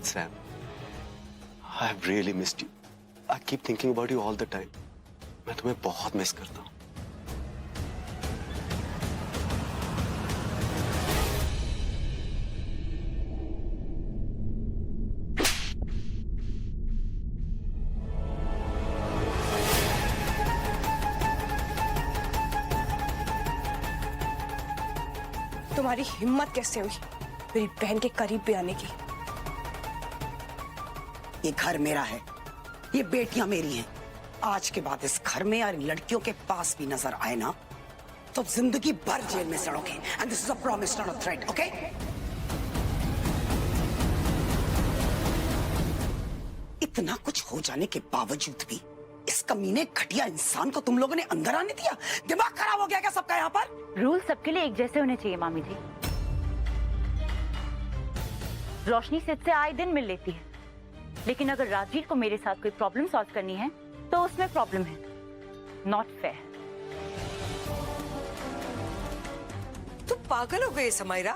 Sam, I've really missed you. I keep thinking about you all the time. मैं तुम्हें बहुत miss करता हूँ. तुम्हारी हिम्मत कैसे हुई मेरी बहन के करीब भी आने की? ये घर मेरा है, ये बेटियां मेरी हैं। आज के बाद इस घर में और लड़कियों के पास भी नजर आए ना तो जिंदगी भर जेल में सड़ोगे। And this is a promise not a threat, okay? इतना कुछ हो जाने के बावजूद भी इस कमीने घटिया इंसान को तुम लोगों ने अंदर आने दिया? दिमाग खराब हो गया क्या सबका यहाँ पर? रूल सबके लिए एक जैसे होने चाहिए मामी जी। रोशनी से इससे आए दिन मिल लेती है, लेकिन अगर राजवीर को मेरे साथ कोई प्रॉब्लम सॉल्व करनी है तो उसमें प्रॉब्लम है। Not fair. तू पागल हो गई समायरा?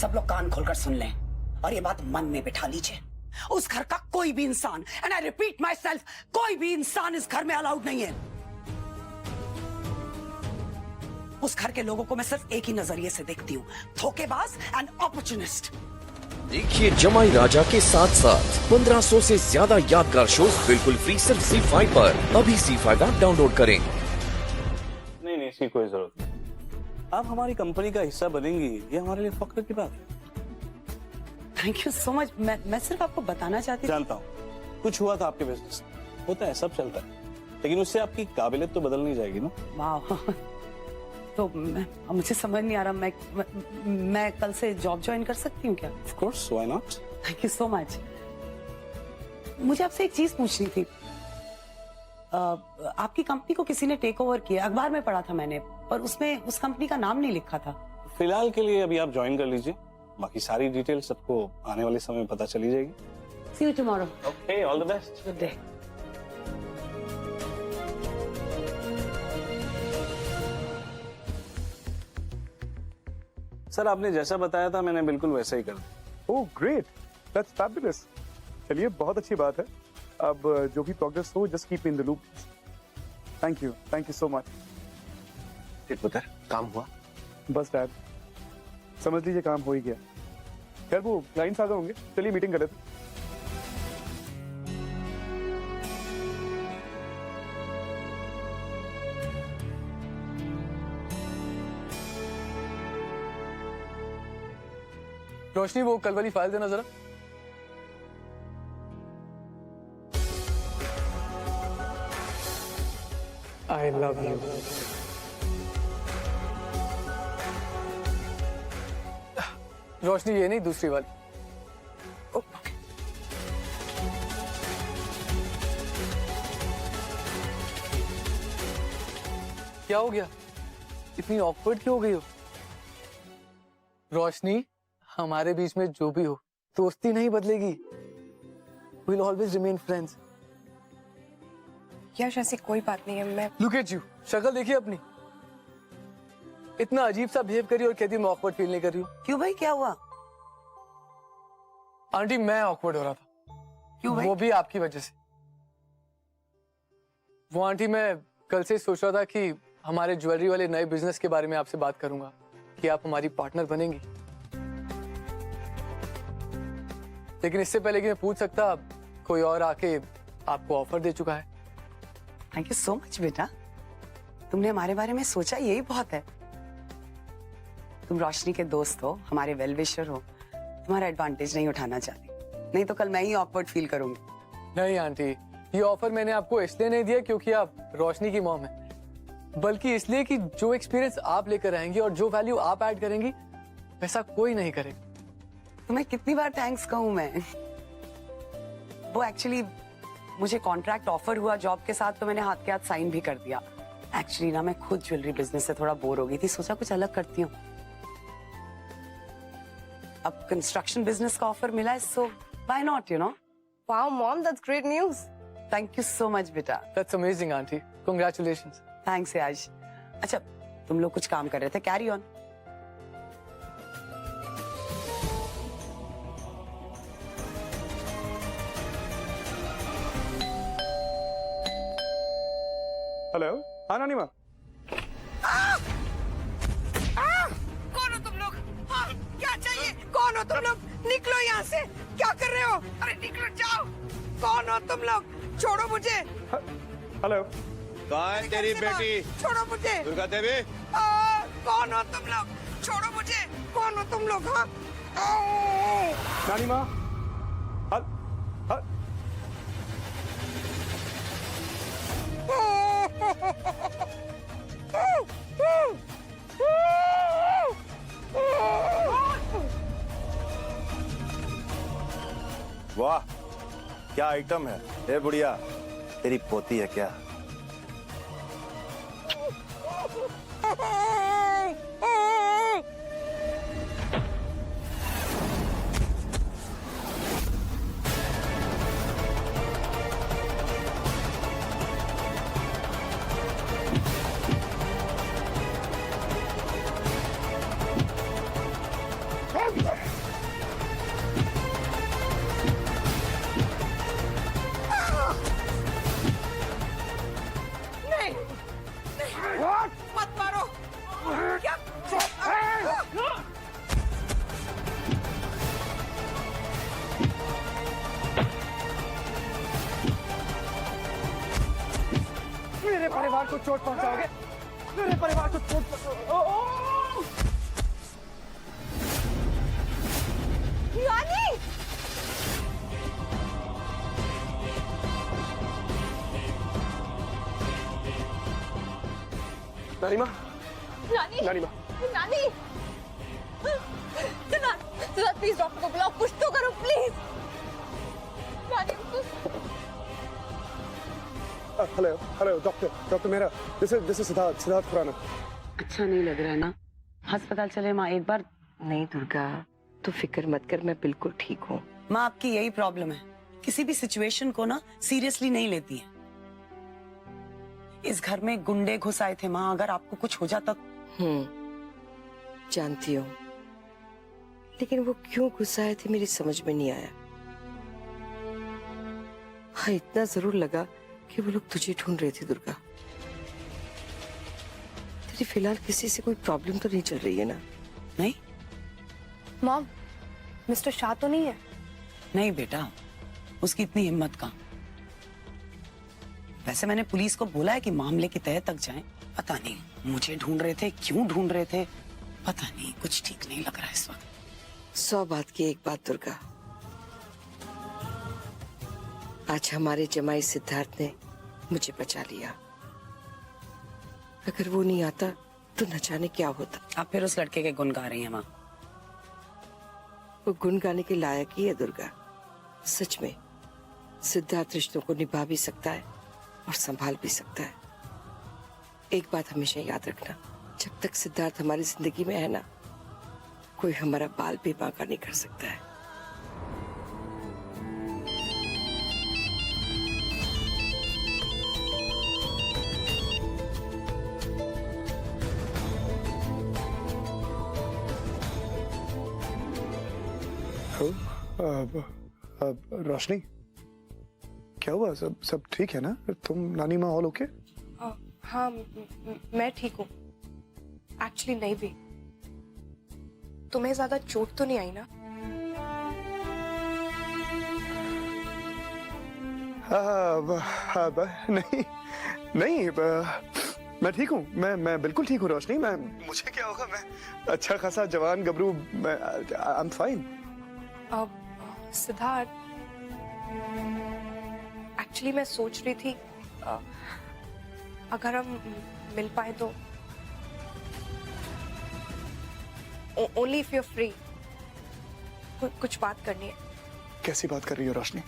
सब लोग कान खोलकर सुन लें और ये बात मन में बिठा लीजिए। उस घर का कोई भी इंसान, and I repeat my self, कोई भी इंसान इस घर में अलाउड नहीं है। उस घर के लोगों को मैं सिर्फ एक ही नजरिए से देखती हूँ, धोखेबाज एंड अपॉर्चुनिस्ट। देखिए जमाई राजा के साथ साथ 1500 से ज्यादा यादगार शोज बिल्कुल फ्री सिर्फ ZEE5 पर। अभी ZEE5 ऐप डाउनलोड करें। नहीं, इसकी कोई जरूरत नहीं। आप हमारी कंपनी का हिस्सा बनेंगी, ये हमारे लिए फख्र की बात है। Thank you so much. मैं सिर्फ आपको बताना चाहती थी। जानता हूँ कुछ हुआ था आपके बिजनेस, होता है, सब चलता है, लेकिन उससे आपकी काबिलियत तो बदल नहीं जाएगी ना। वाह, तो मुझे समझ नहीं आ रहा, मैं कल से जॉब ज्वाइन कर सकती हूँ क्या? Of course, why not. Thank you so much. मुझे आपसे एक चीज पूछनी थी। आपकी कंपनी को किसी ने टेक ओवर किया, अखबार में पढ़ा था मैंने, पर उसमें उस कंपनी का नाम नहीं लिखा था। फिलहाल के लिए अभी आप ज्वाइन कर लीजिए, बाकी सारी डिटेल सबको आने वाले समय में पता चली जाएगी। See you tomorrow. Okay, all the best. Good day. Sir, आपने जैसा बताया था मैंने बिल्कुल वैसा ही कर दिया। Oh great, that's fabulous. चलिए, बहुत अच्छी बात है। अब जो भी प्रोग्रेस हो, just keep in the loop. Thank you so much. पुत्र, काम हुआ? बस डैड, समझ लीजिए काम हो ही गया। खैर वो क्लाइंट्स आ गए होंगे, चलिए मीटिंग कर लेते हैं। रोशनी, वो कल वाली फाइल देना जरा। I love you. रोशनी, ये नहीं, दूसरी वाली। क्या हो गया? इतनी ऑकवर्ड क्यों हो गई हो? रोशनी, हमारे बीच में जो भी हो, दोस्ती नहीं बदलेगी। We'll always remain friends. यश, ऐसी कोई बात नहीं है। मैं Look at you, शक्ल देखिए अपनी। इतना अजीब सा बिहेव करी और कहती मैं ऑकवर्ड फील नहीं कर रही हूँ। क्यों भाई, क्या हुआ? आंटी, मैं ऑकवर्ड हो रहा था। क्यों भाई? वो भी आपकी वजह से। वो आंटी, मैं कल से सोच रहा था कि हमारे ज्वेलरी वाले नए बिजनेस के बारे में आपसे बात करूंगा कि आप हमारी पार्टनर बनेंगी। लेकिन इससे पहले कि मैं पूछ सकता, कोई और आके आपको ऑफर दे चुका है। थैंक यू सो मच बेटा, तुमने हमारे बारे में सोचा, यही बहुत है। तुम रोशनी के दोस्त हो, हमारे वेल विशर हो, तुम्हारा एडवांटेज नहीं उठाना चाहती, नहीं तो कल मैं ही ऑकवर्ड फील करूंगी। नहीं आंटी, ये ऑफर मैंने आपको इसलिए नहीं दिया क्योंकि आप रोशनी की मॉम है, बल्कि इसलिए कि जो एक्सपीरियंस आप लेकर आएंगी और जो वैल्यू आप ऐड करेंगी, वैसा कोई नहीं करेगा। तुम्हें कितनी बार थैंक्स कहूं मैं? वो एक्चुअली मुझे कॉन्ट्रैक्ट ऑफर हुआ जॉब के साथ, तो मैंने हाथ के हाथ साइन भी कर दिया। एक्चुअली ना मैं खुद ज्वेलरी बिजनेस से थोड़ा बोर हो गई थी, सोचा कुछ अलग करती हूँ। अब कंस्ट्रक्शन बिजनेस का ऑफर मिला है, so why not, you know. Wow mom, that's great news. Thank you so much बेटा। That's amazing aunty, congratulations. Thanks Yash. अच्छा, तुम लोग कुछ काम कर रहे थे, कैरी ऑन। हेलो हाँ नानी माँ कौन हो तुम लोग? हाँ, क्या चाहिए? कौन हो तुम लोग? निकलो यहाँ से। क्या कर रहे हो? अरे निकलो, जाओ। कौन हो तुम लोग? छोड़ो मुझे। हेलो कहाँ है तेरी बेटी छोड़ो मुझे। दुर्गा देवी? कौन हो तुम लोग? छोड़ो मुझे। कौन हो तुम लोग? हाँ, नानी माँ वाह क्या आइटम है। ए बुढ़िया तेरी पोती है क्या? मत मारो। क्या? मेरे परिवार को चोट पहुंचाओगे? मेरे परिवार को चोट पहुंचाओगे? नानी! नानी माँ नानी! नानी माँ नानी! सिद्धार्थ प्लीज डॉक्टर को बुलाओ, कुछ तो करो प्लीज। नानी हेलो हेलो डॉक्टर मेरा दिस इज सिद्धार्थ खुराना। अच्छा नहीं लग रहा है ना? अस्पताल चले माँ एक बार। नहीं दुर्गा, तू फिक्र मत कर, मैं बिल्कुल ठीक हूँ। माँ आपकी यही प्रॉब्लम है, किसी भी सिचुएशन को ना सीरियसली नहीं लेती है। इस घर में गुंडे घुस आए थे माँ, अगर आपको कुछ हो जाता। जानती हूँ, लेकिन वो क्यों घुस आए थे मेरी समझ में नहीं आया। हाँ, इतना जरूर लगा कि वो लोग तुझे ढूंढ रहे थे दुर्गा। तेरी फिलहाल किसी से कोई प्रॉब्लम तो नहीं चल रही है ना? नहीं मॉम, मिस्टर शाह तो नहीं है? नहीं बेटा, उसकी इतनी हिम्मत कहाँ। वैसे मैंने पुलिस को बोला है कि मामले की तह तक जाएं। पता नहीं मुझे ढूंढ रहे थे, क्यों ढूंढ रहे थे, पता नहीं, कुछ ठीक नहीं लग रहा है इस वक्त। 100 बात की एक बात दुर्गा, आज हमारे जमाई सिद्धार्थ ने मुझे बचा लिया। अगर वो नहीं आता तो न जाने क्या होता। आप फिर उस लड़के के गुण गा रही हैं माँ। वो गुण गाने के लायक ही है दुर्गा। सच में सिद्धार्थ रिश्तों को निभा भी सकता है और संभाल भी सकता है। एक बात हमेशा याद रखना, जब तक सिद्धार्थ हमारी जिंदगी में है ना, कोई हमारा बाल भी बांका नहीं कर सकता है। रोशनी क्या हुआ? सब ठीक है ना? तुम नानी माँ ऑल ओके? हाँ, मैं ठीक हूँ। एक्चुअली नहीं भी। तुम्हें ज्यादा चोट तो नहीं आई ना? नहीं मैं ठीक हूँ। मैं बिल्कुल ठीक हूँ रोशनी। मुझे क्या होगा? मैं अच्छा खासा जवान गबरू, I am fine. Siddharth, actually मैं सोच रही थी अगर हम मिल पाए तो, only if you are free, कुछ बात करनी है। कैसी बात कर रही हो रोशनी?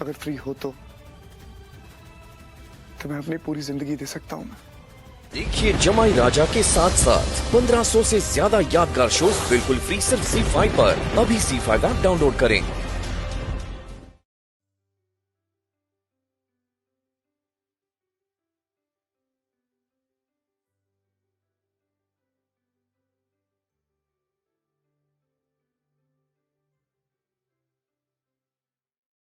अगर फ्री हो तो मैं अपनी पूरी जिंदगी दे सकता हूँ। देखिए जमाई राजा के साथ साथ 1500 से ज्यादा यादगार शोज बिल्कुल फ्री सिर्फ ZEE5 पर। अभी ZEE5 ऐप डाउनलोड करें।